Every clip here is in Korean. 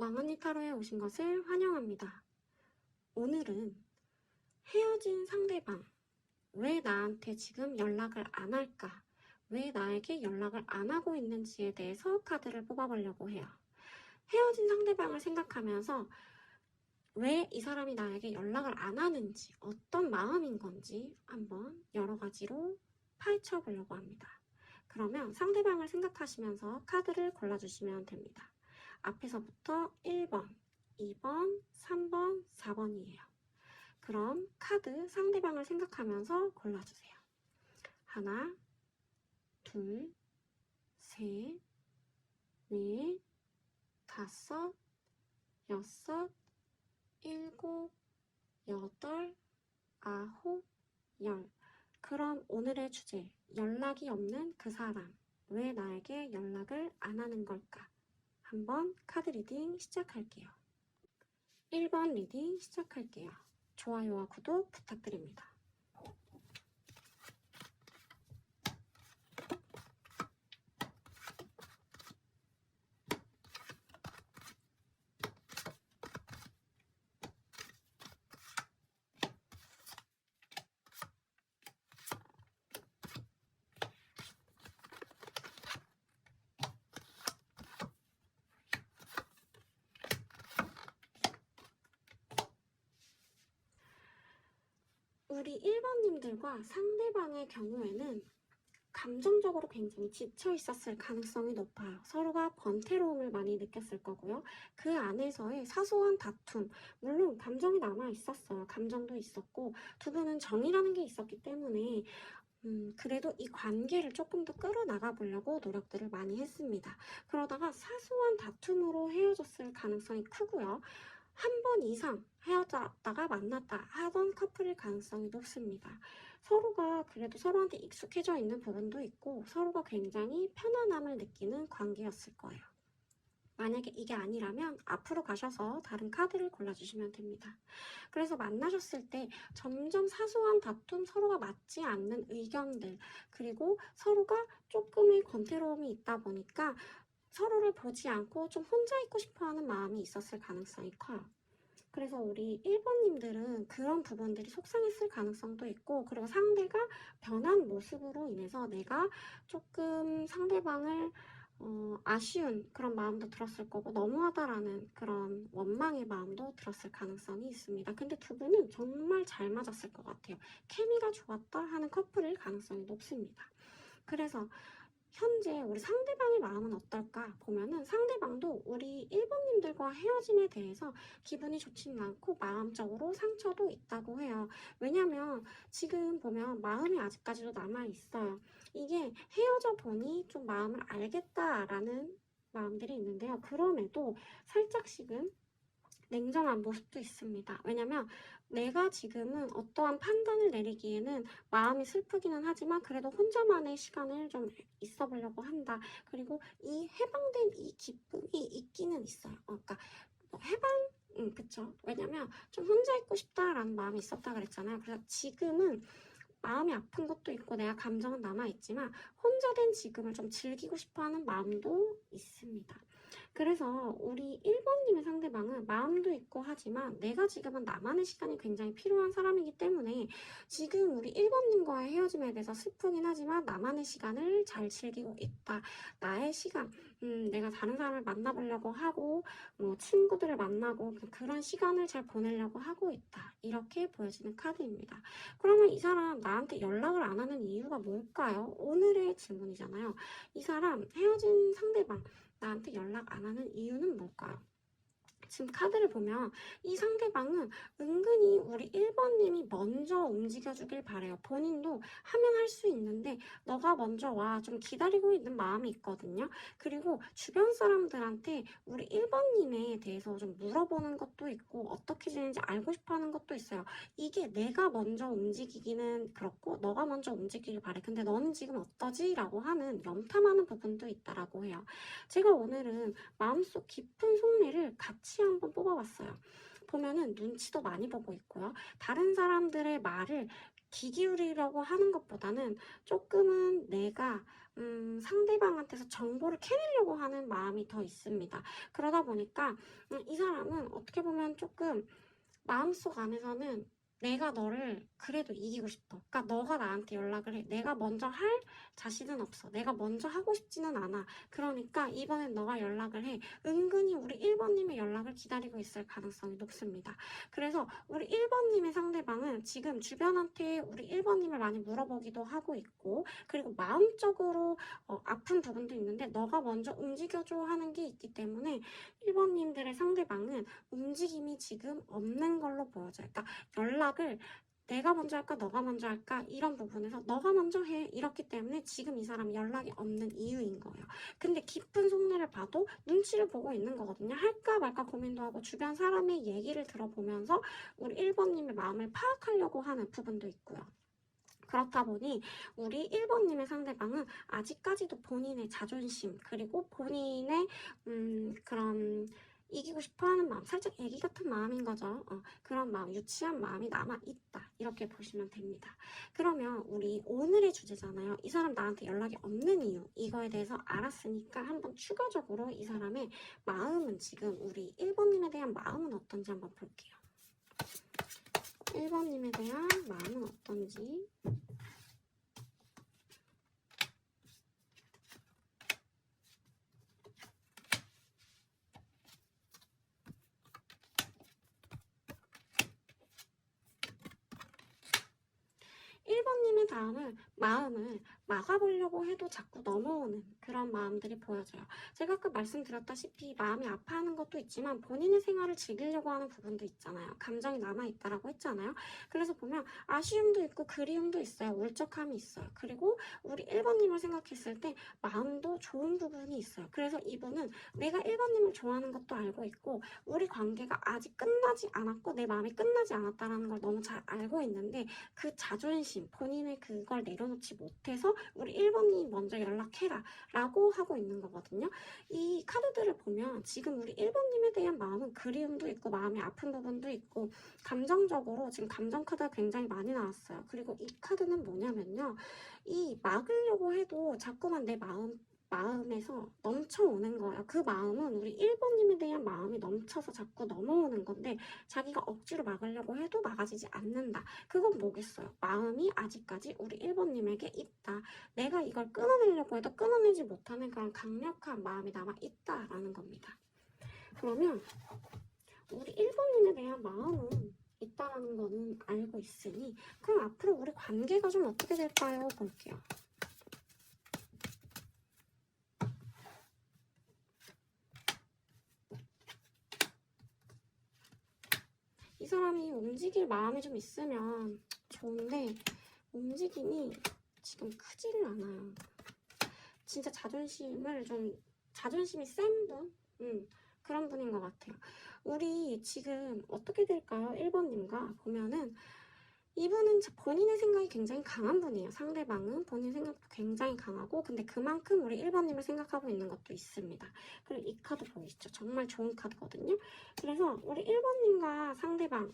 왕언니 타로에 오신 것을 환영합니다. 오늘은 헤어진 상대방, 왜 나한테 지금 연락을 안 할까? 왜 나에게 연락을 안 하고 있는지에 대해서 카드를 뽑아보려고 해요. 헤어진 상대방을 생각하면서 왜 이 사람이 나에게 연락을 안 하는지, 어떤 마음인 건지 한번 여러 가지로 파헤쳐 보려고 합니다. 그러면 상대방을 생각하시면서 카드를 골라주시면 됩니다. 앞에서부터 1번, 2번, 3번, 4번이에요. 그럼 카드 상대방을 생각하면서 골라주세요. 하나, 둘, 셋, 넷, 다섯, 여섯, 일곱, 여덟, 아홉, 열. 그럼 오늘의 주제, 연락이 없는 그 사람, 왜 나에게 연락을 안 하는 걸까? 한번 카드 리딩 시작할게요. 1번 리딩 시작할게요. 좋아요와 구독 부탁드립니다. 우리 1번님들과 상대방의 경우에는 감정적으로 굉장히 지쳐 있었을 가능성이 높아요. 서로가 번태로움을 많이 느꼈을 거고요. 그 안에서의 사소한 다툼, 물론 감정이 남아 있었어요. 감정도 있었고 두 분은 정이라는 게 있었기 때문에 그래도 이 관계를 조금 더 끌어나가 보려고 노력들을 많이 했습니다. 그러다가 사소한 다툼으로 헤어졌을 가능성이 크고요. 한 번 이상 헤어졌다가 만났다 하던 커플일 가능성이 높습니다. 서로가 그래도 서로한테 익숙해져 있는 부분도 있고 서로가 굉장히 편안함을 느끼는 관계였을 거예요. 만약에 이게 아니라면 앞으로 가셔서 다른 카드를 골라주시면 됩니다. 그래서 만나셨을 때 점점 사소한 다툼, 서로가 맞지 않는 의견들, 그리고 서로가 조금의 권태로움이 있다 보니까 서로를 보지 않고 좀 혼자 있고 싶어하는 마음이 있었을 가능성이 커요. 그래서 우리 1번님들은 그런 부분들이 속상했을 가능성도 있고, 그리고 상대가 변한 모습으로 인해서 내가 조금 상대방을 아쉬운 그런 마음도 들었을 거고, 너무하다라는 그런 원망의 마음도 들었을 가능성이 있습니다. 근데 두 분은 정말 잘 맞았을 것 같아요. 케미가 좋았다 하는 커플일 가능성이 높습니다. 그래서 현재 우리 상대방의 마음은 어떨까 보면은 상대방도 우리 1번님들과 헤어짐에 대해서 기분이 좋지는 않고 마음적으로 상처도 있다고 해요. 왜냐면 지금 보면 마음이 아직까지도 남아있어요. 이게 헤어져 보니 좀 마음을 알겠다라는 마음들이 있는데요. 그럼에도 살짝씩은 냉정한 모습도 있습니다. 왜냐면 내가 지금은 어떠한 판단을 내리기에는 마음이 슬프기는 하지만 그래도 혼자만의 시간을 좀 있어 보려고 한다. 그리고 이 해방된 이 기쁨이 있기는 있어요. 그러니까 그쵸. 왜냐면 좀 혼자 있고 싶다라는 마음이 있었다 그랬잖아요. 그래서 지금은 마음이 아픈 것도 있고 내가 감정은 남아있지만 혼자 된 지금을 좀 즐기고 싶어하는 마음도 있습니다. 그래서 우리 1번님의 상대방은 마음도 있고 하지만 내가 지금은 나만의 시간이 굉장히 필요한 사람이기 때문에 지금 우리 1번님과의 헤어짐에 대해서 슬프긴 하지만 나만의 시간을 잘 즐기고 있다. 나의 시간, 내가 다른 사람을 만나보려고 하고 친구들을 만나고 그런 시간을 잘 보내려고 하고 있다. 이렇게 보여지는 카드입니다. 그러면 이 사람 나한테 연락을 안 하는 이유가 뭘까요? 오늘의 질문이잖아요. 이 사람 헤어진 상대방 나한테 연락 안 하는 이유는 뭘까요? 지금 카드를 보면 이 상대방은 은근히 우리 1번님이 먼저 움직여주길 바래요. 본인도 하면 할 수 있는데 너가 먼저 와 좀 기다리고 있는 마음이 있거든요. 그리고 주변 사람들한테 우리 1번님에 대해서 좀 물어보는 것도 있고 어떻게 지내는지 알고 싶어하는 것도 있어요. 이게 내가 먼저 움직이기는 그렇고 너가 먼저 움직이길 바래. 근데 너는 지금 어떠지? 라고 하는 염탐하는 부분도 있다라고 해요. 제가 오늘은 마음속 깊은 속내를 같이 한번 뽑아봤어요. 보면은 눈치도 많이 보고 있고요. 다른 사람들의 말을 귀 기울이려고 하는 것보다는 조금은 내가 상대방한테서 정보를 캐내려고 하는 마음이 더 있습니다. 그러다 보니까 이 사람은 어떻게 보면 조금 마음속 안에서는 내가 너를 그래도 이기고 싶어. 그러니까 너가 나한테 연락을 해. 내가 먼저 할 자신은 없어. 내가 먼저 하고 싶지는 않아. 그러니까 이번엔 너가 연락을 해. 은근히 우리 1번님의 연락을 기다리고 있을 가능성이 높습니다. 그래서 우리 1번님의 상대방은 지금 주변한테 우리 1번님을 많이 물어보기도 하고 있고, 그리고 마음적으로 아픈 부분도 있는데 너가 먼저 움직여줘 하는 게 있기 때문에 1번님들의 상대방은 움직임이 지금 없는 걸로 보여져요. 그러니까 연락을 내가 먼저 할까 너가 먼저 할까 이런 부분에서 너가 먼저 해 이렇기 때문에 지금 이 사람이 연락이 없는 이유인 거예요. 근데 깊은 속내를 봐도 눈치를 보고 있는 거거든요. 할까 말까 고민도 하고 주변 사람의 얘기를 들어보면서 우리 1번님의 마음을 파악하려고 하는 부분도 있고요. 그렇다 보니 우리 1번님의 상대방은 아직까지도 본인의 자존심 그리고 본인의 그런 이기고 싶어하는 마음, 살짝 애기 같은 마음인 거죠. 그런 마음, 유치한 마음이 남아있다 이렇게 보시면 됩니다. 그러면 우리 오늘의 주제잖아요. 이 사람 나한테 연락이 없는 이유, 이거에 대해서 알았으니까 한번 추가적으로 이 사람의 마음은 지금 우리 1번님에 대한 마음은 어떤지 한번 볼게요. 1번님에 대한 마음은 어떤지. 1번님의 마음을 막아보려고 해도 자꾸 넘어오는 그런 마음들이 보여져요. 제가 아까 말씀드렸다시피 마음이 아파하는 것도 있지만 본인의 생활을 즐기려고 하는 부분도 있잖아요. 감정이 남아있다라고 했잖아요. 그래서 보면 아쉬움도 있고 그리움도 있어요. 울적함이 있어요. 그리고 우리 1번님을 생각했을 때 마음도 좋은 부분이 있어요. 그래서 이분은 내가 1번님을 좋아하는 것도 알고 있고 우리 관계가 아직 끝나지 않았고 내 마음이 끝나지 않았다는 걸 너무 잘 알고 있는데 그 자존심, 본인의 그걸 내려놓지 못해서 우리 1번님이 먼저 연락해라 라고 하고 있는 거거든요. 이 카드들을 보면 지금 우리 1번님에 대한 마음은 그리움도 있고 마음이 아픈 부분도 있고 감정적으로 지금 감정 카드가 굉장히 많이 나왔어요. 그리고 이 카드는 뭐냐면요. 이 막으려고 해도 자꾸만 내 마음에서 넘쳐오는 거예요. 그 마음은 우리 1번님에 대한 마음이 넘쳐서 자꾸 넘어오는 건데 자기가 억지로 막으려고 해도 막아지지 않는다. 그건 뭐겠어요? 마음이 아직까지 우리 1번님에게 있다. 내가 이걸 끊어내려고 해도 끊어내지 못하는 그런 강력한 마음이 남아있다라는 겁니다. 그러면 우리 1번님에 대한 마음은 있다라는 거는 알고 있으니 그럼 앞으로 우리 관계가 좀 어떻게 될까요? 볼게요. 이 사람이 움직일 마음이 좀 있으면 좋은데 움직임이 지금 크지를 않아요. 진짜 자존심이 센 분? 그런 분인 것 같아요. 우리 지금 어떻게 될까요? 1번님과 보면은 이분은 본인의 생각이 굉장히 강한 분이에요. 상대방은 본인 생각도 굉장히 강하고 근데 그만큼 우리 1번님을 생각하고 있는 것도 있습니다. 그리고 이 카드 보이시죠? 정말 좋은 카드거든요. 그래서 우리 1번님과 상대방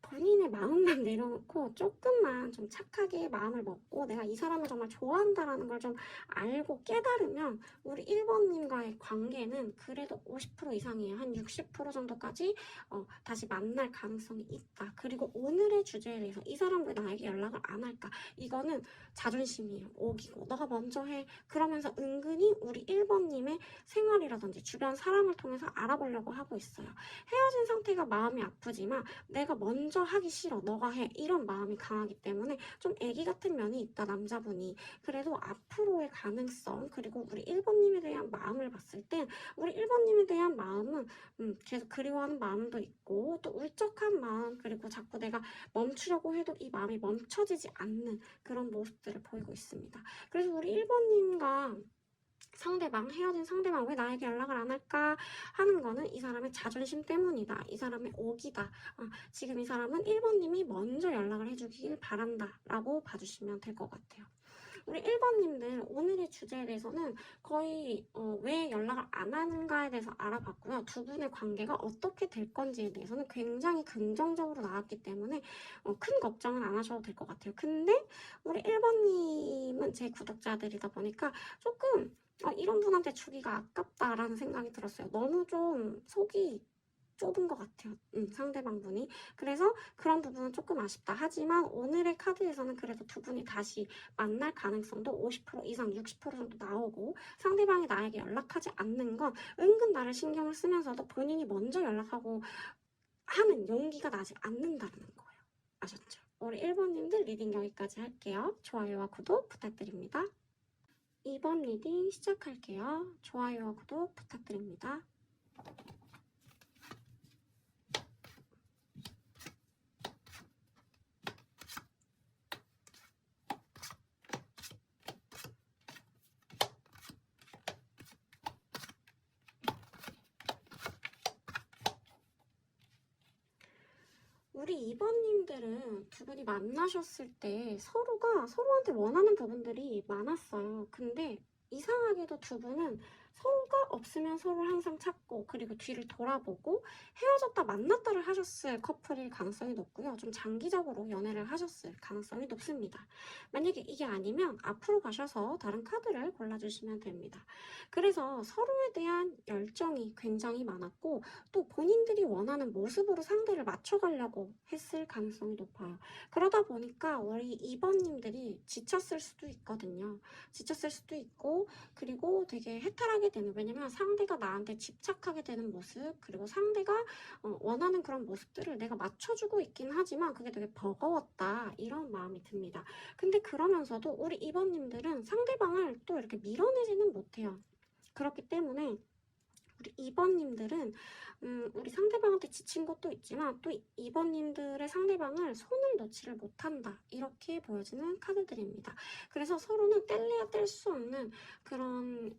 본인의 마음만 내려놓고 조금만 좀 착하게 마음을 먹고 내가 이 사람을 정말 좋아한다라는 걸 좀 알고 깨달으면 우리 1번님과의 관계는 그래도 50% 이상이에요. 한 60% 정도까지 다시 만날 가능성이 있다. 그리고 오늘의 주제에 대해서 이 사람 왜 나에게 연락을 안 할까? 이거는 자존심이에요. 오기고 너가 먼저 해. 그러면서 은근히 우리 1번님의 생활이라든지 주변 사람을 통해서 알아보려고 하고 있어요. 헤어진 상태가 마음이 아프지만 내가 먼저 하기 싫어 너가 해 이런 마음이 강하기 때문에 좀 애기 같은 면이 있다 남자분이. 그래도 앞으로의 가능성 그리고 우리 1번님에 대한 마음을 봤을 땐 우리 1번님에 대한 마음은 계속 그리워하는 마음도 있고 또 울적한 마음 그리고 자꾸 내가 멈추려고 해도 이 마음이 멈춰지지 않는 그런 모습들을 보이고 있습니다. 그래서 우리 1번님과 헤어진 상대방 왜 나에게 연락을 안 할까 하는 거는 이 사람의 자존심 때문이다. 이 사람의 오기다. 지금 이 사람은 1번님이 먼저 연락을 해주길 바란다 라고 봐주시면 될 것 같아요. 우리 1번님들 오늘의 주제에 대해서는 거의 왜 연락을 안 하는가에 대해서 알아봤고요. 두 분의 관계가 어떻게 될 건지에 대해서는 굉장히 긍정적으로 나왔기 때문에 큰 걱정은 안 하셔도 될 것 같아요. 근데 우리 1번님은 제 구독자들이다 보니까 조금 이런 분한테 주기가 아깝다라는 생각이 들었어요. 너무 좀 속이 좁은 것 같아요. 상대방 분이. 그래서 그런 부분은 조금 아쉽다. 하지만 오늘의 카드에서는 그래도 두 분이 다시 만날 가능성도 50% 이상 60% 정도 나오고, 상대방이 나에게 연락하지 않는 건 은근 나를 신경을 쓰면서도 본인이 먼저 연락하고 하는 용기가 나지 않는다는 거예요. 아셨죠? 우리 1번님들 리딩 여기까지 할게요. 좋아요와 구독 부탁드립니다. 2번 리딩 시작할게요. 좋아요와 구독 부탁드립니다. 우리 2번님들은 두 분이 만나셨을 때 서로가 서로한테 원하는 부분들이 많았어요. 근데 이상하게도 두 분은 서로가 없으면 서로를 항상 찾고, 그리고 뒤를 돌아보고 헤어졌다 만났다를 하셨을 커플일 가능성이 높고요. 좀 장기적으로 연애를 하셨을 가능성이 높습니다. 만약에 이게 아니면 앞으로 가셔서 다른 카드를 골라주시면 됩니다. 그래서 서로에 대한 열정이 굉장히 많았고, 또 본인들이 원하는 모습으로 상대를 맞춰가려고 했을 가능성이 높아요. 그러다 보니까 우리 2번님들이 지쳤을 수도 있거든요. 지쳤을 수도 있고, 그리고 되게 해탈하게 되는, 왜냐면 상대가 나한테 집착하게 되는 모습, 그리고 상대가 원하는 그런 모습들을 내가 맞춰주고 있긴 하지만 그게 되게 버거웠다, 이런 마음이 듭니다. 근데 그러면서도 우리 2번님들은 상대방을 또 이렇게 밀어내지는 못해요. 그렇기 때문에 우리 2번님들은 우리 상대방한테 지친 것도 있지만 또 2번님들의 상대방을 손을 놓지를 못한다, 이렇게 보여지는 카드들입니다. 그래서 서로는 뗄래야 뗄 수 없는 그런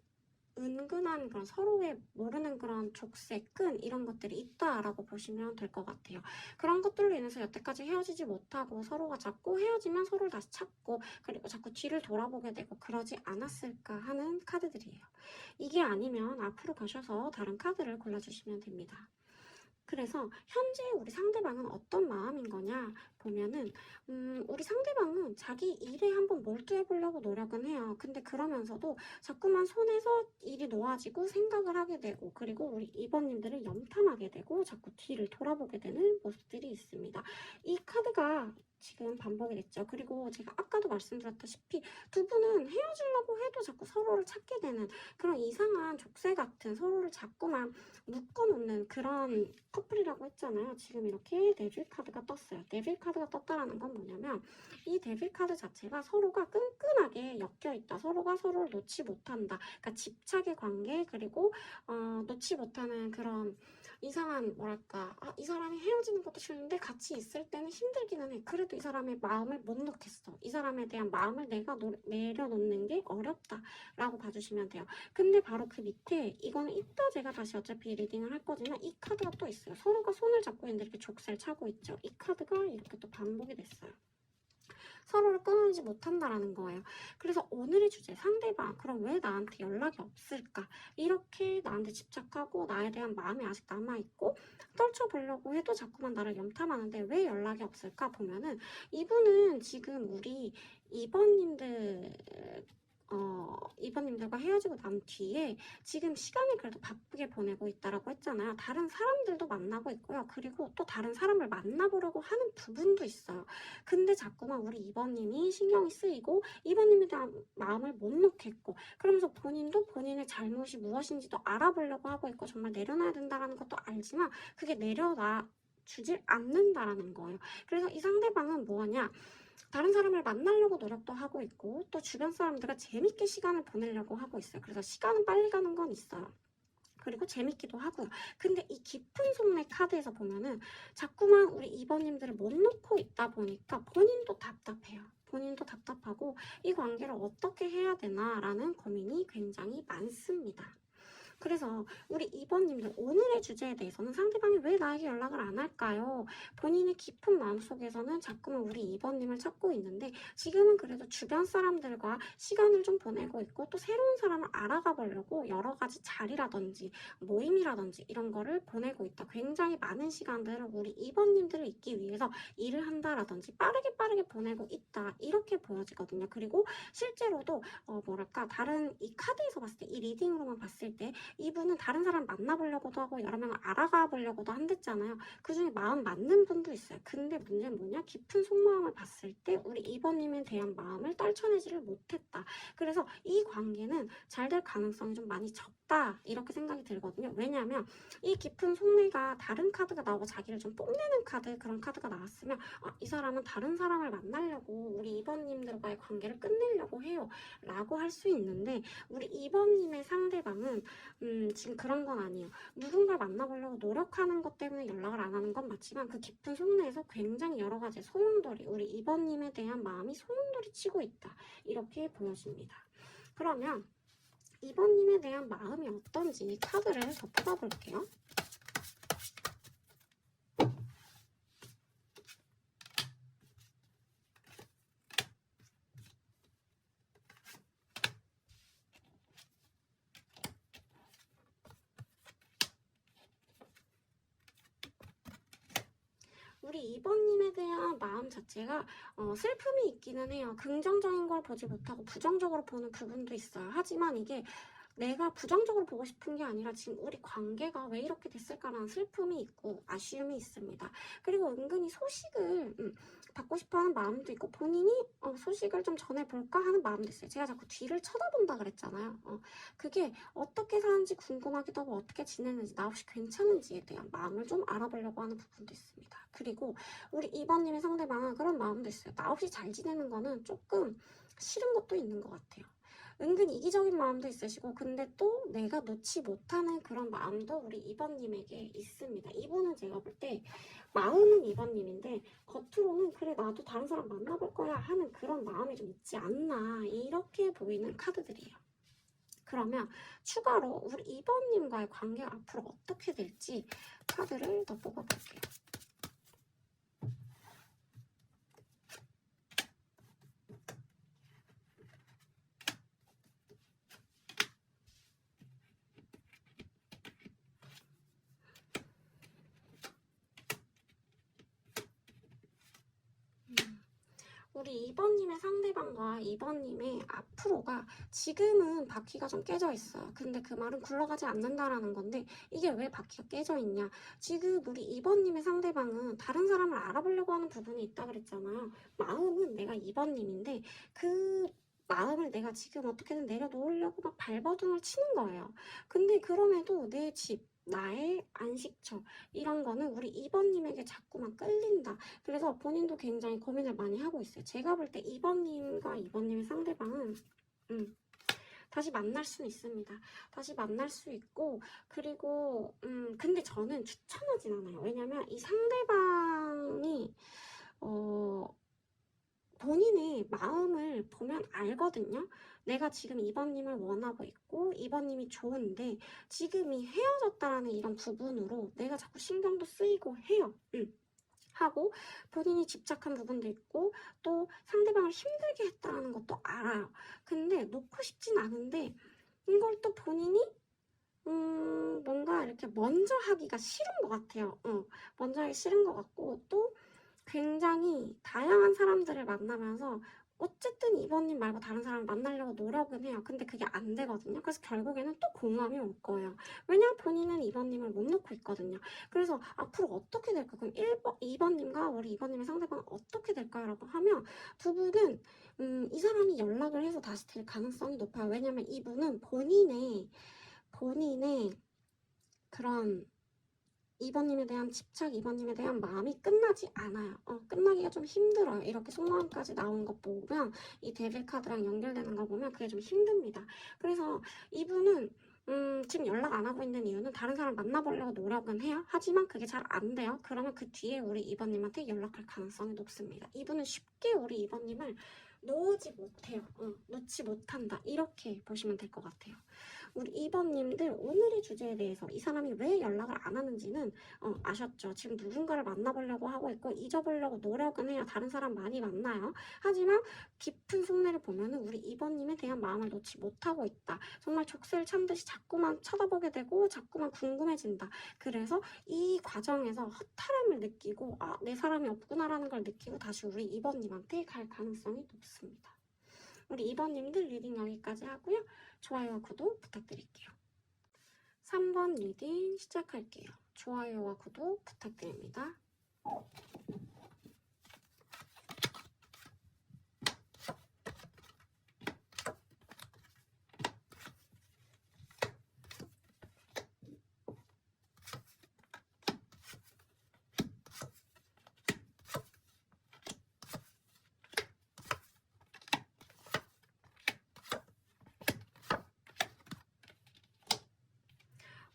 은근한 그런 서로의 모르는 그런 족쇄, 끈, 이런 것들이 있다라고 보시면 될 것 같아요. 그런 것들로 인해서 여태까지 헤어지지 못하고 서로가 자꾸 헤어지면 서로를 다시 찾고, 그리고 자꾸 뒤를 돌아보게 되고 그러지 않았을까 하는 카드들이에요. 이게 아니면 앞으로 가셔서 다른 카드를 골라주시면 됩니다. 그래서 현재 우리 상대방은 어떤 마음인 거냐 보면은 우리 상대방은 자기 일에 한번 몰두해 보려고 노력은 해요. 근데 그러면서도 자꾸만 손에서 일이 놓아지고 생각을 하게 되고, 그리고 우리 2번님들을 염탐하게 되고 자꾸 뒤를 돌아보게 되는 모습들이 있습니다. 이 카드가 지금 반복이 됐죠. 그리고 제가 아까도 말씀드렸다시피 두 분은 헤어지려고 해도 자꾸 서로를 찾게 되는 그런 이상한 족쇄 같은, 서로를 자꾸만 묶어놓는 그런 커플이라고 했잖아요. 지금 이렇게 데빌 카드가 떴어요. 데빌 카드가 떴다라는 건 뭐냐면 이 데빌 카드 자체가 서로가 끈끈하게 엮여있다, 서로가 서로를 놓지 못한다, 그러니까 집착의 관계, 그리고 놓지 못하는 그런 이상한, 뭐랄까, 이 사람이 헤어지는 것도 싫은데 같이 있을 때는 힘들기는 해. 그래도 이 사람의 마음을 못 놓겠어. 이 사람에 대한 마음을 내가 내려놓는 게 어렵다 라고 봐주시면 돼요. 근데 바로 그 밑에, 이거는 이따 제가 다시 어차피 리딩을 할 거지만 이 카드가 또 있어요. 서로가 손을 잡고 있는데 이렇게 족쇄를 차고 있죠. 이 카드가 이렇게 또 반복이 됐어요. 서로를 끊어내지 못한다라는 거예요. 그래서 오늘의 주제, 상대방 그럼 왜 나한테 연락이 없을까, 이렇게 나한테 집착하고 나에 대한 마음이 아직 남아있고 떨쳐보려고 해도 자꾸만 나를 염탐하는데 왜 연락이 없을까 보면은, 이분은 지금 우리 2번님들 2번님들과 헤어지고 난 뒤에 지금 시간을 그래도 바쁘게 보내고 있다라고 했잖아요. 다른 사람들도 만나고 있고요. 그리고 또 다른 사람을 만나보려고 하는 부분도 있어요. 근데 자꾸만 우리 2번님이 신경이 쓰이고 2번님에 대한 마음을 못 놓겠고, 그러면서 본인도 본인의 잘못이 무엇인지도 알아보려고 하고 있고, 정말 내려놔야 된다는 것도 알지만 그게 내려놔 주질 않는다라는 거예요. 그래서 이 상대방은 뭐하냐, 다른 사람을 만나려고 노력도 하고 있고, 또 주변 사람들과 재밌게 시간을 보내려고 하고 있어요. 그래서 시간은 빨리 가는 건 있어요. 그리고 재밌기도 하고요. 근데 이 깊은 속내 카드에서 보면은 자꾸만 우리 2번님들을 못 놓고 있다 보니까 본인도 답답해요. 본인도 답답하고 이 관계를 어떻게 해야 되나라는 고민이 굉장히 많습니다. 그래서 우리 2번님들 오늘의 주제에 대해서는 상대방이 왜 나에게 연락을 안 할까요? 본인의 깊은 마음속에서는 자꾸만 우리 2번님을 찾고 있는데 지금은 그래도 주변 사람들과 시간을 좀 보내고 있고 또 새로운 사람을 알아가 보려고 여러 가지 자리라든지 모임이라든지 이런 거를 보내고 있다. 굉장히 많은 시간들을 우리 2번님들을 잊기 위해서 일을 한다라든지 빠르게 보내고 있다. 이렇게 보여지거든요. 그리고 실제로도 뭐랄까 다른 이 카드에서 봤을 때 이 리딩으로만 봤을 때 이분은 다른 사람 만나보려고도 하고 여러 명을 알아가 보려고도 한댔잖아요. 그중에 마음 맞는 분도 있어요. 근데 문제는 뭐냐? 깊은 속마음을 봤을 때 우리 2번님에 대한 마음을 떨쳐내지를 못했다. 그래서 이 관계는 잘 될 가능성이 좀 많이 적다 이렇게 생각이 들거든요. 왜냐하면 이 깊은 속내가 다른 카드가 나오고 자기를 좀 뽐내는 카드 그런 카드가 나왔으면 이 사람은 다른 사람을 만나려고 우리 2번님들과의 관계를 끝내려고 해요 라고 할 수 있는데 우리 2번님의 상대방은 지금 그런 건 아니에요. 누군가를 만나보려고 노력하는 것 때문에 연락을 안 하는 건 맞지만 그 깊은 속내에서 굉장히 여러 가지 소용돌이 우리 2번님에 대한 마음이 소용돌이 치고 있다 이렇게 보여집니다. 그러면 2번님에 대한 마음이 어떤지 카드를 더 뽑아볼게요. 우리 2번님에 대한 마음 자체가 슬픔이 있기는 해요. 긍정적인 걸 보지 못하고 부정적으로 보는 부분도 있어요. 하지만 이게 내가 부정적으로 보고 싶은 게 아니라 지금 우리 관계가 왜 이렇게 됐을까라는 슬픔이 있고 아쉬움이 있습니다. 그리고 은근히 소식을 받고 싶어하는 마음도 있고 본인이 소식을 좀 전해볼까 하는 마음도 있어요. 제가 자꾸 뒤를 쳐다본다 그랬잖아요. 그게 어떻게 사는지 궁금하기도 하고 어떻게 지내는지 나 혹시 괜찮은지에 대한 마음을 좀 알아보려고 하는 부분도 있습니다. 그리고 우리 2번님의 상대방은 그런 마음도 있어요. 나 없이 잘 지내는 거는 조금 싫은 것도 있는 것 같아요. 은근 이기적인 마음도 있으시고 근데 또 내가 놓지 못하는 그런 마음도 우리 2번님에게 있습니다. 이분은 제가 볼 때 마음은 2번님인데 겉으로는 그래 나도 다른 사람 만나볼 거야 하는 그런 마음이 좀 있지 않나 이렇게 보이는 카드들이에요. 그러면 추가로 우리 2번님과의 관계가 앞으로 어떻게 될지 카드를 더 뽑아볼게요. 우리 2번님의 상대방과 2번님의 앞으로가 지금은 바퀴가 좀 깨져 있어요. 근데 그 말은 굴러가지 않는다라는 건데 이게 왜 바퀴가 깨져 있냐? 지금 우리 2번님의 상대방은 다른 사람을 알아보려고 하는 부분이 있다 그랬잖아요. 마음은 내가 2번님인데 그 마음을 내가 지금 어떻게든 내려놓으려고 막 발버둥을 치는 거예요. 근데 그럼에도 내 집, 나의 안식처 이런 거는 우리 2번님에게 자꾸만 끌린다. 그래서 본인도 굉장히 고민을 많이 하고 있어요. 제가 볼 때 2번님과 2번님의 상대방은 다시 만날 수는 있습니다. 다시 만날 수 있고 그리고 근데 저는 추천하진 않아요. 왜냐면 이 상대방이 본인의 마음을 보면 알거든요. 내가 지금 2번님을 원하고 있고 2번님이 좋은데 지금 이 헤어졌다라는 이런 부분으로 내가 자꾸 신경도 쓰이고 해요. 하고 본인이 집착한 부분도 있고 또 상대방을 힘들게 했다는 것도 알아요. 근데 놓고 싶진 않은데 이걸 또 본인이 뭔가 이렇게 먼저 하기가 싫은 것 같아요. 먼저 하기 싫은 것 같고 또 굉장히 다양한 사람들을 만나면서 어쨌든 2번님 말고 다른 사람을 만나려고 노력은 해요. 근데 그게 안 되거든요. 그래서 결국에는 또 공감이 올 거예요. 왜냐면 본인은 2번님을 못 놓고 있거든요. 그래서 앞으로 어떻게 될까? 그럼 2번님과 우리 2번님의 상대방은 어떻게 될까요? 라고 하면 두 분은 이 사람이 연락을 해서 다시 될 가능성이 높아요. 왜냐면 이분은 본인의 그런 2번님에 대한 집착, 2번님에 대한 마음이 끝나지 않아요. 끝나기가 좀 힘들어요. 이렇게 속마음까지 나오는 것 보면 이 데빌 카드랑 연결되는 거 보면 그게 좀 힘듭니다. 그래서 이분은 지금 연락 안 하고 있는 이유는 다른 사람 만나보려고 노력은 해요. 하지만 그게 잘 안 돼요. 그러면 그 뒤에 우리 2번님한테 연락할 가능성이 높습니다. 이분은 쉽게 우리 2번님을 놓지 못해요. 놓지 못한다. 이렇게 보시면 될 것 같아요. 우리 2번님들 오늘의 주제에 대해서 이 사람이 왜 연락을 안 하는지는 아셨죠? 지금 누군가를 만나보려고 하고 있고 잊어보려고 노력은 해요. 다른 사람 많이 만나요. 하지만 깊은 속내를 보면은 우리 2번님에 대한 마음을 놓지 못하고 있다. 정말 족쇄를 찬 듯이 자꾸만 쳐다보게 되고 자꾸만 궁금해진다. 그래서 이 과정에서 허탈함을 느끼고 내 사람이 없구나라는 걸 느끼고 다시 우리 2번님한테 갈 가능성이 높습니다. 우리 2번님들 리딩 여기까지 하고요. 좋아요와 구독 부탁드릴게요. 3번 리딩 시작할게요. 좋아요와 구독 부탁드립니다.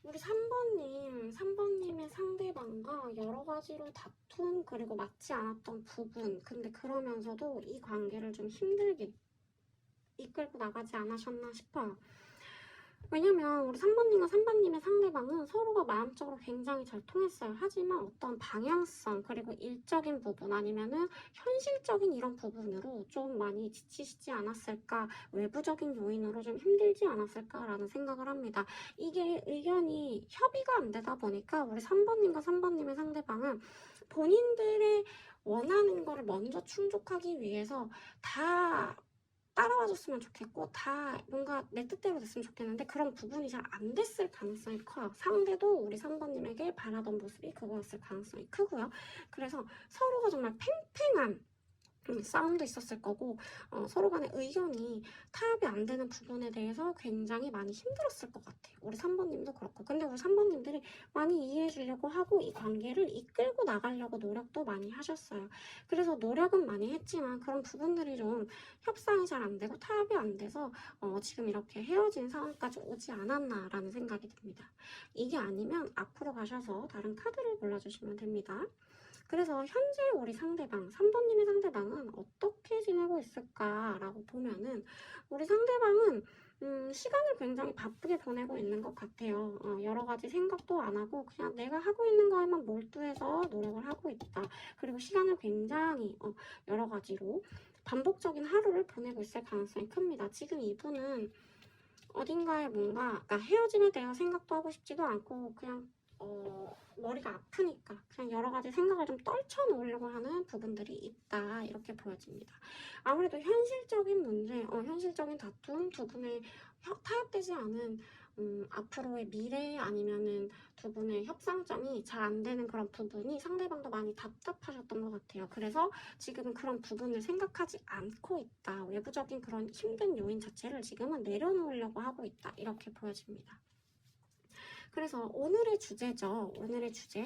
우리 3번님의 상대방과 여러 가지로 다툼 그리고 맞지 않았던 부분, 근데 그러면서도 이 관계를 좀 힘들게 이끌고 나가지 않으셨나 싶어요. 왜냐면 우리 3번님과 3번님의 상대방은 서로가 마음적으로 굉장히 잘 통했어요. 하지만 어떤 방향성 그리고 일적인 부분 아니면은 현실적인 이런 부분으로 좀 많이 지치시지 않았을까, 외부적인 요인으로 좀 힘들지 않았을까라는 생각을 합니다. 이게 의견이 협의가 안 되다 보니까 우리 3번님과 3번님의 상대방은 본인들의 원하는 거를 먼저 충족하기 위해서 다 따라와줬으면 좋겠고 다 뭔가 내 뜻대로 됐으면 좋겠는데 그런 부분이 잘 안 됐을 가능성이 커요. 상대도 우리 3번님에게 바라던 모습이 그거였을 가능성이 크고요. 그래서 서로가 정말 팽팽한 싸움도 있었을 거고 서로 간의 의견이 타협이 안 되는 부분에 대해서 굉장히 많이 힘들었을 것 같아요. 우리 3번님도 그렇고. 근데 우리 3번님들이 많이 이해해 주려고 하고 이 관계를 이끌고 나가려고 노력도 많이 하셨어요. 그래서 노력은 많이 했지만 그런 부분들이 좀 협상이 잘 안 되고 타협이 안 돼서 지금 이렇게 헤어진 상황까지 오지 않았나라는 생각이 듭니다. 이게 아니면 앞으로 가셔서 다른 카드를 골라주시면 됩니다. 그래서 현재 우리 상대방, 3번님의 상대방은 어떻게 지내고 있을까라고 보면은 우리 상대방은 시간을 굉장히 바쁘게 보내고 있는 것 같아요. 여러 가지 생각도 안 하고 그냥 내가 하고 있는 거에만 몰두해서 노력을 하고 있다. 그리고 시간을 굉장히 여러 가지로 반복적인 하루를 보내고 있을 가능성이 큽니다. 지금 이분은 어딘가에 뭔가 그러니까 헤어짐에 대한 생각도 하고 싶지도 않고 그냥 머리가 아프니까 그냥 여러 가지 생각을 좀 떨쳐놓으려고 하는 부분들이 있다 이렇게 보여집니다. 아무래도 현실적인 문제, 현실적인 다툼, 두 분의 타협되지 않은 앞으로의 미래 아니면은 두 분의 협상점이 잘 안 되는 그런 부분이 상대방도 많이 답답하셨던 것 같아요. 그래서 지금은 그런 부분을 생각하지 않고 있다. 외부적인 그런 힘든 요인 자체를 지금은 내려놓으려고 하고 있다. 이렇게 보여집니다. 그래서 오늘의 주제죠. 오늘의 주제,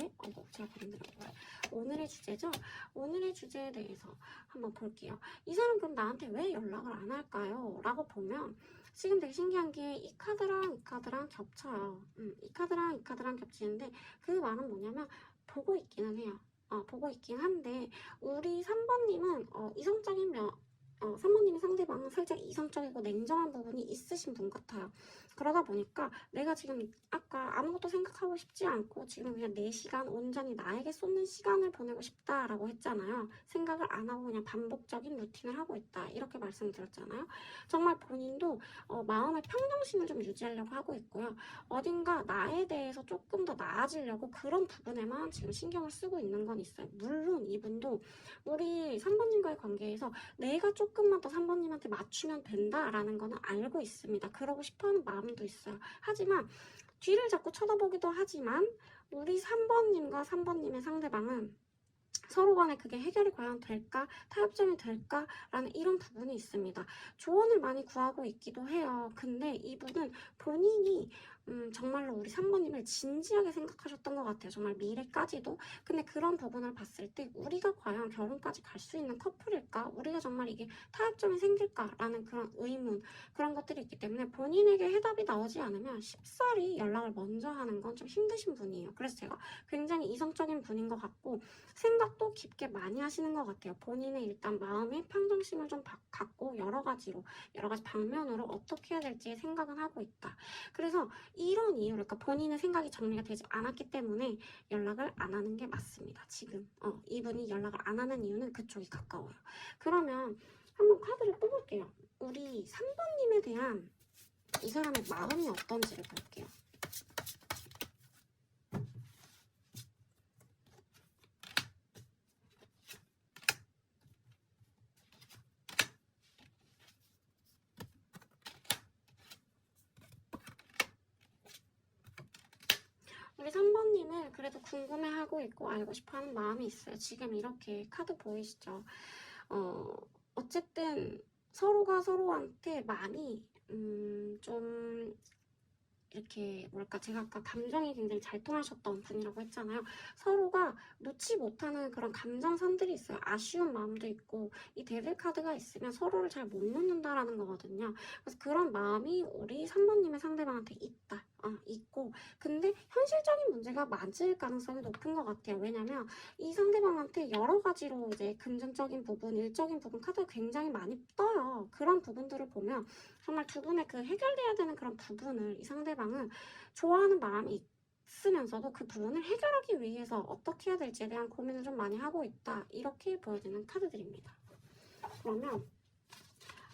제가 건드렸고요. 오늘의 주제죠. 오늘의 주제에 대해서 한번 볼게요. 이 사람 그럼 나한테 왜 연락을 안 할까요? 라고 보면 지금 되게 신기한 게 이 카드랑 이 카드랑 겹쳐요. 이 카드랑 이 카드랑 겹치는데 그 말은 뭐냐면 보고 있기는 해요. 보고 있긴 한데 우리 3번님은 이성적인 3번님의 상대방은 살짝 이성적이고 냉정한 부분이 있으신 분 같아요. 그러다 보니까 내가 지금 아까 아무것도 생각하고 싶지 않고 지금 그냥 내 시간 온전히 나에게 쏟는 시간을 보내고 싶다라고 했잖아요. 생각을 안 하고 그냥 반복적인 루틴을 하고 있다 이렇게 말씀드렸잖아요. 정말 본인도 마음의 평정심을 좀 유지하려고 하고 있고요. 어딘가 나에 대해서 조금 더 나아지려고 그런 부분에만 지금 신경을 쓰고 있는 건 있어요. 물론 이분도 우리 3번님과의 관계에서 내가 조금만 더 3번님한테 맞추면 된다라는 거는 알고 있습니다. 그러고 싶어하는 마음도 있어요. 하지만 뒤를 자꾸 쳐다보기도 하지만 우리 3번님과 3번님의 상대방은 서로 간에 그게 해결이 과연 될까? 타협점이 될까? 라는 이런 부분이 있습니다. 조언을 많이 구하고 있기도 해요. 근데 이분은 본인이 정말로 우리 3번님을 진지하게 생각하셨던 것 같아요. 정말 미래까지도. 근데 그런 부분을 봤을 때 우리가 과연 결혼까지 갈 수 있는 커플일까? 우리가 정말 이게 타협점이 생길까라는 그런 의문, 그런 것들이 있기 때문에 본인에게 해답이 나오지 않으면 쉽사리 연락을 먼저 하는 건 좀 힘드신 분이에요. 그래서 제가 굉장히 이성적인 분인 것 같고 생각도 깊게 많이 하시는 것 같아요. 본인의 일단 마음의 평정심을 좀 갖고 여러 가지 방면으로 어떻게 해야 될지 생각은 하고 있다. 그래서 이런 이유, 그러니까 본인의 생각이 정리가 되지 않았기 때문에 연락을 안 하는 게 맞습니다. 지금 이분이 연락을 안 하는 이유는 그쪽이 가까워요. 그러면 한번 카드를 뽑을게요. 우리 3번님에 대한 이 사람의 마음이 어떤지를 볼게요. 우리 3번님을 그래도 궁금해하고 있고 알고 싶어하는 마음이 있어요. 지금 이렇게 카드 보이시죠? 어쨌든 서로가 서로한테 많이 좀 이렇게 뭐랄까, 제가 아까 감정이 굉장히 잘 통하셨던 분이라고 했잖아요. 서로가 놓지 못하는 그런 감정선들이 있어요. 아쉬운 마음도 있고, 이 데빌 카드가 있으면 서로를 잘 못 놓는다라는 거거든요. 그래서 그런 마음이 우리 3번님의 상대방한테 있다. 있고, 근데 현실적인 문제가 맞을 가능성이 높은 것 같아요. 왜냐면 이 상대방한테 여러 가지로 이제 금전적인 부분, 일적인 부분 카드가 굉장히 많이 떠요. 그런 부분들을 보면 정말 두 분의 그 해결돼야 되는 그런 부분을 이 상대방은 좋아하는 마음이 있으면서도 그 부분을 해결하기 위해서 어떻게 해야 될지에 대한 고민을 좀 많이 하고 있다. 이렇게 보여지는 카드들입니다. 그러면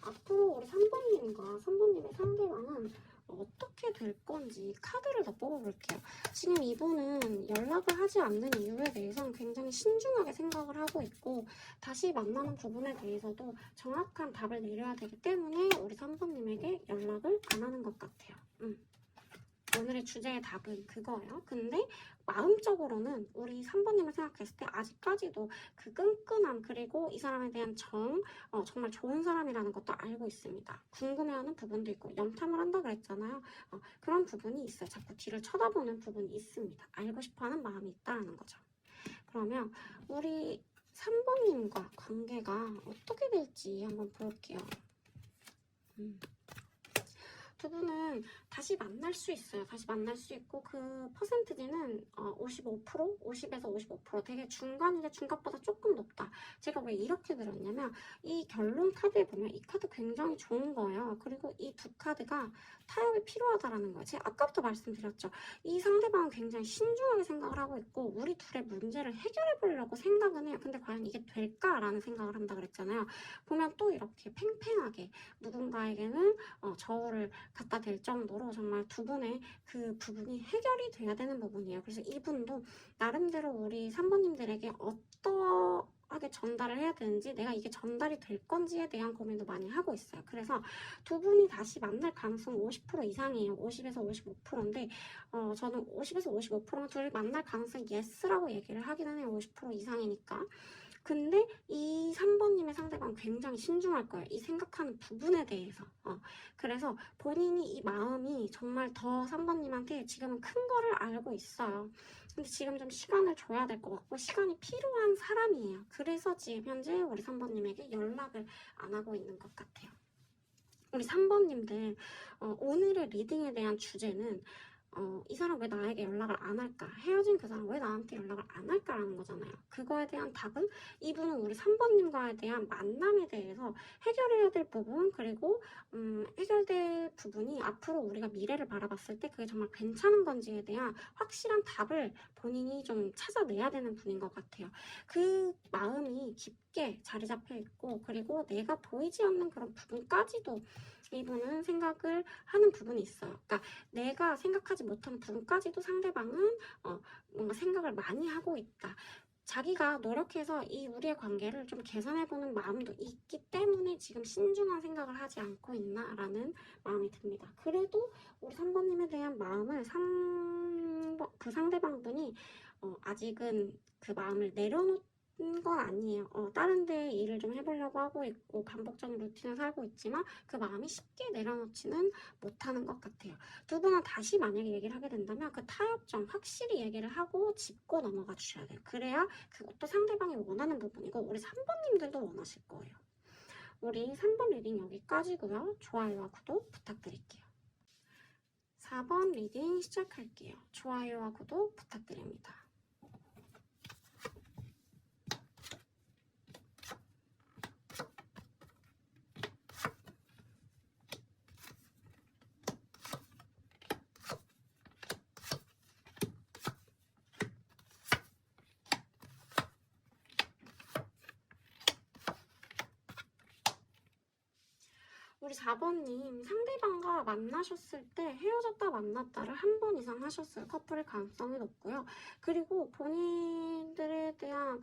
앞으로 우리 3번님과 3번님의 상대방은 어떻게 될 건지 카드를 더 뽑아볼게요. 지금 이분은 연락을 하지 않는 이유에 대해서는 굉장히 신중하게 생각을 하고 있고 다시 만나는 부분에 대해서도 정확한 답을 내려야 되기 때문에 우리 3번님에게 연락을 안 하는 것 같아요. 오늘의 주제의 답은 그거예요. 근데 마음적으로는 우리 3번님을 생각했을 때 아직까지도 그 끈끈함, 그리고 이 사람에 대한 정말 좋은 사람이라는 것도 알고 있습니다. 궁금해하는 부분도 있고 염탐을 한다 그랬잖아요. 그런 부분이 있어요. 자꾸 뒤를 쳐다보는 부분이 있습니다. 알고 싶어하는 마음이 있다는 거죠. 그러면 우리 3번님과 관계가 어떻게 될지 한번 볼게요. 두 분은 다시 만날 수 있어요. 다시 만날 수 있고 그 퍼센트지는 55%? 50에서 55% 되게 중간인데 중간보다 조금 높다. 제가 왜 이렇게 들었냐면 이 결론 카드에 보면 이 카드 굉장히 좋은 거예요. 그리고 이 두 카드가 타협이 필요하다라는 거예요. 제가 아까부터 말씀드렸죠. 이 상대방은 굉장히 신중하게 생각을 하고 있고 우리 둘의 문제를 해결해 보려고 생각은 해요. 근데 과연 이게 될까라는 생각을 한다 그랬잖아요. 보면 또 이렇게 팽팽하게 누군가에게는 저울을 갖다 댈 정도로 정말 두 분의 그 부분이 해결이 돼야 되는 부분이에요. 그래서 이분도 나름대로 우리 3번님들에게 어떠하게 전달을 해야 되는지, 내가 이게 전달이 될 건지에 대한 고민도 많이 하고 있어요. 그래서 두 분이 다시 만날 가능성 50% 이상이에요. 50에서 55%인데 저는 50에서 55%면 둘이 만날 가능성 yes라고 얘기를 하기는 해요. 50% 이상이니까. 근데 이 3번님의 상대방 굉장히 신중할 거예요. 이 생각하는 부분에 대해서. 그래서 본인이 이 마음이 정말 더 3번님한테 지금은 큰 거를 알고 있어요. 근데 지금 좀 시간을 줘야 될 것 같고 시간이 필요한 사람이에요. 그래서 지금 현재 우리 3번님에게 연락을 안 하고 있는 것 같아요. 우리 3번님들 오늘의 리딩에 대한 주제는 이 사람 왜 나에게 연락을 안 할까? 헤어진 그 사람 왜 나한테 연락을 안 할까라는 거잖아요. 그거에 대한 답은 이분은 우리 3번님과에 대한 만남에 대해서 해결해야 될 부분, 그리고 해결될 부분이 앞으로 우리가 미래를 바라봤을 때 그게 정말 괜찮은 건지에 대한 확실한 답을 본인이 좀 찾아내야 되는 분인 것 같아요. 그 마음이 깊게 자리 잡혀 있고 그리고 내가 보이지 않는 그런 부분까지도 이분은 생각을 하는 부분이 있어요. 그러니까 내가 생각하지 못하는 부분까지도 상대방은 뭔가 생각을 많이 하고 있다. 자기가 노력해서 이 우리의 관계를 좀 개선해보는 마음도 있기 때문에 지금 신중한 생각을 하지 않고 있나라는 마음이 듭니다. 그래도 우리 3번님에 대한 마음을 그 상대방분이 아직은 그 마음을 건 아니에요. 다른 데 일을 좀 해보려고 하고 있고 반복적인 루틴을 살고 있지만 그 마음이 쉽게 내려놓지는 못하는 것 같아요. 두 분은 다시 만약에 얘기를 하게 된다면 그 타협점 확실히 얘기를 하고 짚고 넘어가 주셔야 돼요. 그래야 그것도 상대방이 원하는 부분이고 우리 3번님들도 원하실 거예요. 우리 3번 리딩 여기까지고요. 좋아요와 구독 부탁드릴게요. 4번 리딩 시작할게요. 좋아요와 구독 부탁드립니다. 우리 4번님 상대방과 만나셨을 때 헤어졌다 만났다를 한 번 이상 하셨어요. 커플일 가능성이 높고요. 그리고 본인들에 대한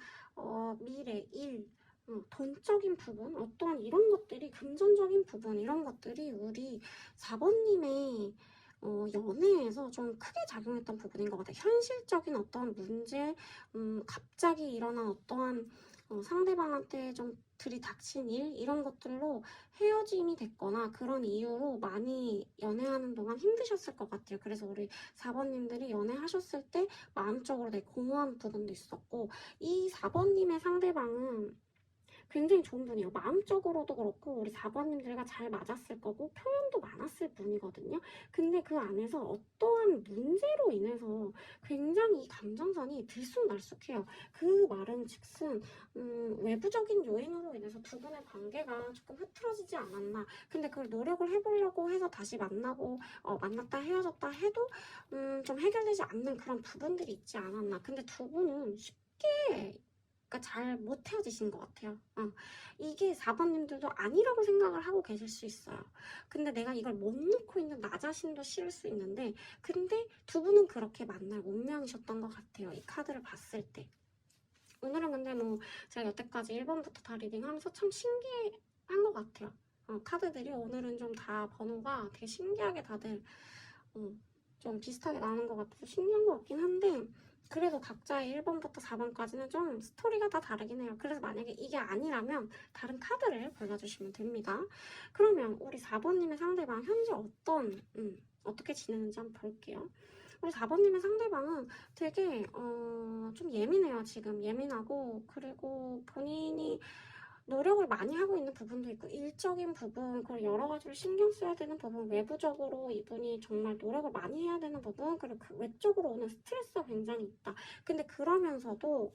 미래, 일, 돈적인 부분, 어떠한 이런 것들이 금전적인 부분 이런 것들이 우리 4번님의 연애에서 좀 크게 작용했던 부분인 것 같아요. 현실적인 어떠한 문제, 갑자기 일어난 어떠한 상대방한테 좀 들이닥친 일 이런 것들로 헤어짐이 됐거나 그런 이유로 많이 연애하는 동안 힘드셨을 것 같아요. 그래서 우리 4번님들이 연애하셨을 때 마음적으로 되게 공허한 부분도 있었고 이 4번님의 상대방은 굉장히 좋은 분이에요. 마음적으로도 그렇고 우리 4번님들과 잘 맞았을 거고 표현도 많았을 분이거든요. 근데 그 안에서 어떠한 문제로 인해서 굉장히 이 감정선이 들쑥날쑥해요. 그 말은 즉슨 외부적인 요인으로 인해서 두 분의 관계가 조금 흐트러지지 않았나. 근데 그걸 노력을 해보려고 해서 다시 만나고 만났다 헤어졌다 해도 좀 해결되지 않는 그런 부분들이 있지 않았나. 근데 두 분은 쉽게 그러니까 잘 못 헤어지신 것 같아요. 이게 4번님들도 아니라고 생각을 하고 계실 수 있어요. 근데 내가 이걸 못 놓고 있는 나 자신도 싫을 수 있는데 근데 두 분은 그렇게 만날 운명이셨던 것 같아요. 이 카드를 봤을 때. 오늘은 근데 뭐 제가 여태까지 1번부터 다 리딩하면서 참 신기한 것 같아요. 카드들이 오늘은 좀 다 번호가 되게 신기하게 다들 좀 비슷하게 나오는 것 같아서 신기한 것 같긴 한데 그래도 각자의 1번부터 4번까지는 좀 스토리가 다 다르긴 해요. 그래서 만약에 이게 아니라면 다른 카드를 골라주시면 됩니다. 그러면 우리 4번님의 상대방 현재 어떻게 지내는지 한번 볼게요. 우리 4번님의 상대방은 되게 좀 예민해요. 지금 예민하고 그리고 본인이 노력을 많이 하고 있는 부분도 있고 일적인 부분 그리고 여러 가지로 신경 써야 되는 부분 외부적으로 이분이 정말 노력을 많이 해야 되는 부분 그리고 그 외적으로 오는 스트레스가 굉장히 있다. 근데 그러면서도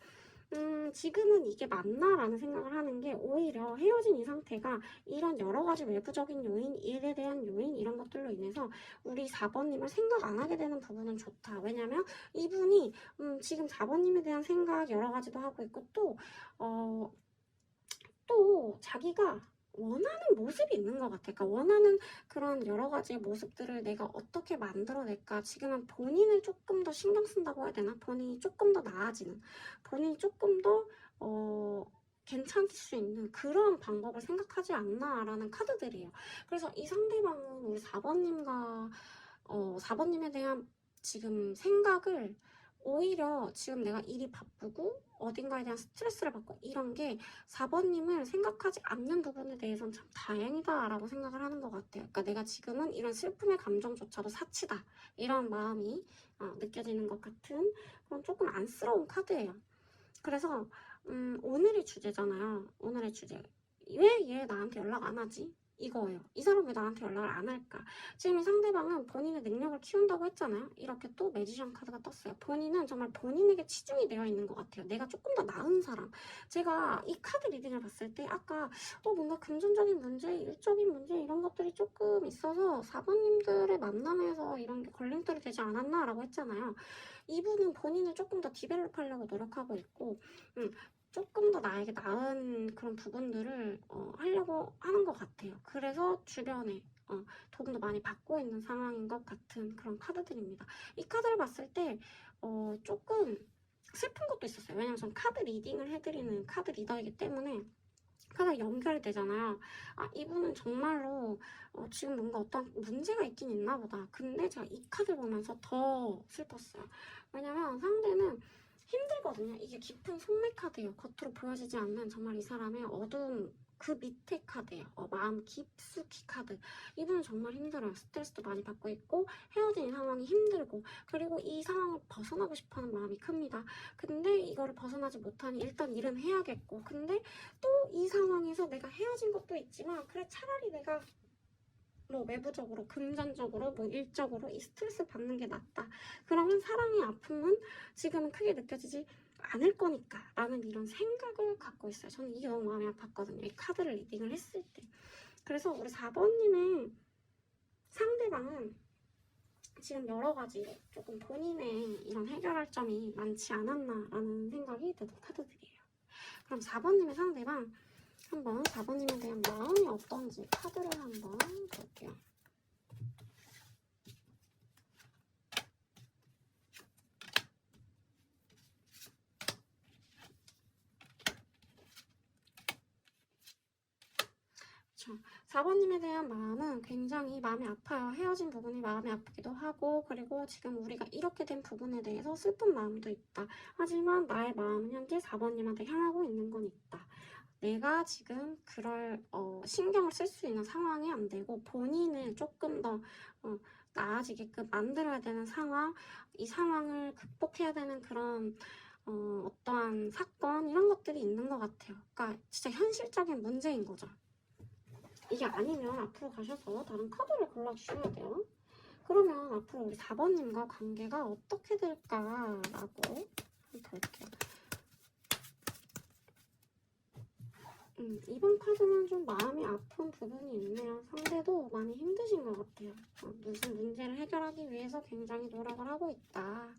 지금은 이게 맞나라는 생각을 하는 게 오히려 헤어진 이 상태가 이런 여러 가지 외부적인 요인, 일에 대한 요인 이런 것들로 인해서 우리 4번님을 생각 안 하게 되는 부분은 좋다. 왜냐면 이분이 지금 4번님에 대한 생각 여러 가지도 하고 있고 또 자기가 원하는 모습이 있는 것 같아. 그러니까 원하는 그런 여러 가지 모습들을 내가 어떻게 만들어낼까. 지금은 본인을 조금 더 신경 쓴다고 해야 되나? 본인이 조금 더 나아지는, 본인이 조금 더 괜찮을 수 있는 그런 방법을 생각하지 않나라는 카드들이에요. 그래서 이 상대방은 우리 4번님과 4번님에 대한 지금 생각을 오히려 지금 내가 일이 바쁘고 어딘가에 대한 스트레스를 받고 이런 게 4번님을 생각하지 않는 부분에 대해서는 참 다행이다 라고 생각을 하는 것 같아요. 그러니까 내가 지금은 이런 슬픔의 감정조차도 사치다 이런 마음이 느껴지는 것 같은 그런 조금 안쓰러운 카드예요. 그래서 오늘의 주제잖아요. 오늘의 주제. 왜 얘 나한테 연락 안 하지? 이거예요. 이 사람 왜 나한테 연락을 안 할까? 지금 이 상대방은 본인의 능력을 키운다고 했잖아요. 이렇게 또 매지션 카드가 떴어요. 본인은 정말 본인에게 치중이 되어 있는 것 같아요. 내가 조금 더 나은 사람. 제가 이 카드 리딩을 봤을 때 아까 뭔가 금전적인 문제, 일적인 문제 이런 것들이 조금 있어서 4번님들의 만남에서 이런 게 걸림돌이 되지 않았나 라고 했잖아요. 이분은 본인을 조금 더 디벨롭 하려고 노력하고 있고 조금 더 나에게 나은 그런 부분들을 하려고 하는 것 같아요. 그래서 주변에 도움도 많이 받고 있는 상황인 것 같은 그런 카드들입니다. 이 카드를 봤을 때 조금 슬픈 것도 있었어요. 왜냐면 전 카드 리딩을 해드리는 카드 리더이기 때문에 카드가 연결이 되잖아요. 이분은 정말로 지금 뭔가 어떤 문제가 있긴 있나 보다. 근데 제가 이 카드 보면서 더 슬펐어요. 왜냐면 상대는 힘들거든요. 이게 깊은 속내 카드예요. 겉으로 보여지지 않는 정말 이 사람의 어두운 그 밑에 카드예요. 마음 깊숙이 카드. 이분은 정말 힘들어요. 스트레스도 많이 받고 있고 헤어진 상황이 힘들고 그리고 이 상황을 벗어나고 싶어하는 마음이 큽니다. 근데 이거를 벗어나지 못하니 일단 일은 해야겠고 근데 또 이 상황에서 내가 헤어진 것도 있지만 그래 차라리 내가 뭐 외부적으로 금전적으로 뭐 일적으로 이 스트레스 받는 게 낫다. 그러면 사랑의 아픔은 지금은 크게 느껴지지 않을 거니까 라는 이런 생각을 갖고 있어요. 저는 이게 너무 마음이 아팠거든요. 이 카드를 리딩을 했을 때. 그래서 우리 4번님의 상대방은 지금 여러 가지 조금 본인의 이런 해결할 점이 많지 않았나라는 생각이 드는 카드들이에요. 그럼 4번님의 상대방 한번 4번님에 대한 마음이 어떤지 카드를 한번 볼게요. 그렇죠. 4번님에 대한 마음은 굉장히 마음이 아파요. 헤어진 부분이 마음이 아프기도 하고 그리고 지금 우리가 이렇게 된 부분에 대해서 슬픈 마음도 있다. 하지만 나의 마음은 현재 4번님한테 향하고 있는 건 있다. 내가 지금 그럴 신경을 쓸 수 있는 상황이 안 되고 본인을 조금 더 나아지게끔 만들어야 되는 상황, 이 상황을 극복해야 되는 그런 어떠한 사건 이런 것들이 있는 것 같아요. 그러니까 진짜 현실적인 문제인 거죠. 이게 아니면 앞으로 가셔서 다른 카드를 골라주셔야 돼요. 그러면 앞으로 우리 4번님과 관계가 어떻게 될까라고 볼게요. 이번 카드는 좀 마음이 아픈 부분이 있네요. 상대도 많이 힘드신 것 같아요. 무슨 문제를 해결하기 위해서 굉장히 노력을 하고 있다.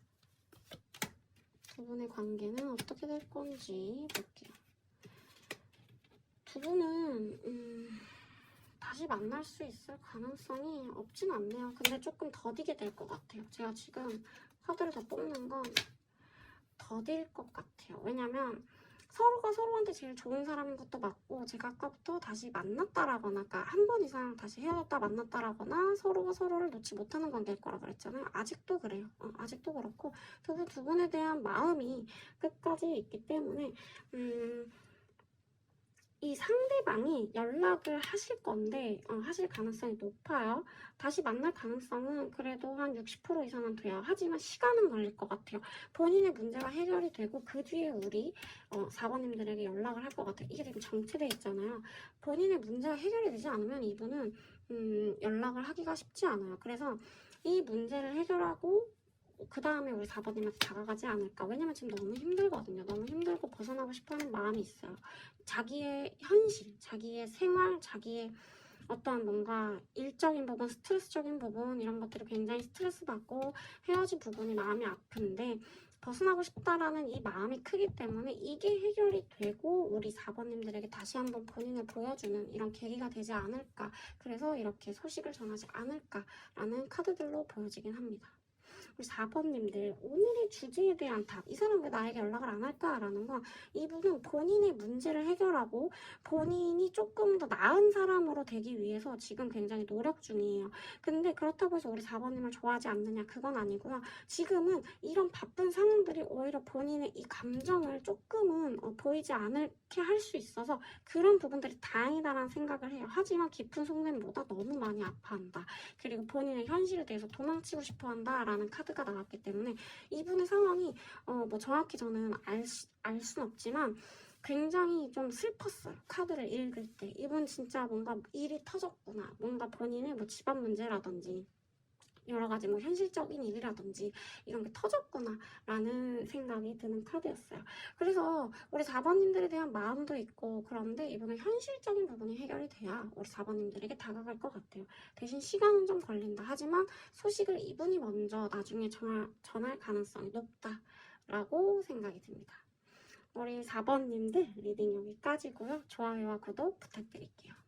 두 분의 관계는 어떻게 될 건지 볼게요. 두 분은 다시 만날 수 있을 가능성이 없진 않네요. 근데 조금 더디게 될 것 같아요. 제가 지금 카드를 다 뽑는 건 더딜 것 같아요. 왜냐면 서로가 서로한테 제일 좋은 사람인 것도 맞고 제가 아까부터 다시 만났다라거나 그러니까 한 번 이상 다시 헤어졌다 만났다라거나 서로가 서로를 놓지 못하는 관계일 거라고 그랬잖아요. 아직도 그래요. 아직도 그렇고 두 분에 대한 마음이 끝까지 있기 때문에 이 상대방이 연락을 하실 건데 하실 가능성이 높아요. 다시 만날 가능성은 그래도 한 60% 이상은 돼요. 하지만 시간은 걸릴 것 같아요. 본인의 문제가 해결이 되고 그 뒤에 우리 4번님들에게 연락을 할 것 같아요. 이게 지금 정체돼 있잖아요. 본인의 문제가 해결이 되지 않으면 이분은 연락을 하기가 쉽지 않아요. 그래서 이 문제를 해결하고 그 다음에 우리 4번님한테 다가가지 않을까. 왜냐면 지금 너무 힘들거든요. 너무 힘들고 벗어나고 싶어하는 마음이 있어요. 자기의 현실, 자기의 생활, 자기의 어떠한 뭔가 일적인 부분, 스트레스적인 부분 이런 것들이 굉장히 스트레스 받고 헤어진 부분이 마음이 아픈데 벗어나고 싶다라는 이 마음이 크기 때문에 이게 해결이 되고 우리 4번님들에게 다시 한번 본인을 보여주는 이런 계기가 되지 않을까. 그래서 이렇게 소식을 전하지 않을까라는 카드들로 보여지긴 합니다. 우리 4번님들 오늘의 주제에 대한 답, 이 사람 왜 나에게 연락을 안 할까라는 건 이분은 본인의 문제를 해결하고 본인이 조금 더 나은 사람으로 되기 위해서 지금 굉장히 노력 중이에요. 근데 그렇다고 해서 우리 4번님을 좋아하지 않느냐 그건 아니고요. 지금은 이런 바쁜 상황들이 오히려 본인의 이 감정을 조금은 보이지 않게 할 수 있어서 그런 부분들이 다행이다라는 생각을 해요. 하지만 깊은 속내보다 너무 많이 아파한다. 그리고 본인의 현실에 대해서 도망치고 싶어한다라는 카드가 나왔기 때문에 이분의 상황이 뭐 정확히 저는 알 순 없지만 굉장히 좀 슬펐어요. 카드를 읽을 때 이분 진짜 뭔가 일이 터졌구나. 뭔가 본인의 뭐 집안 문제라든지 여러 가지 뭐 현실적인 일이라든지 이런 게 터졌구나 라는 생각이 드는 카드였어요. 그래서 우리 4번님들에 대한 마음도 있고 그런데 이번에 현실적인 부분이 해결이 돼야 우리 4번님들에게 다가갈 것 같아요. 대신 시간은 좀 걸린다. 하지만 소식을 이분이 먼저 나중에 전할 가능성이 높다라고 생각이 듭니다. 우리 4번님들 리딩 여기까지고요. 좋아요와 구독 부탁드릴게요.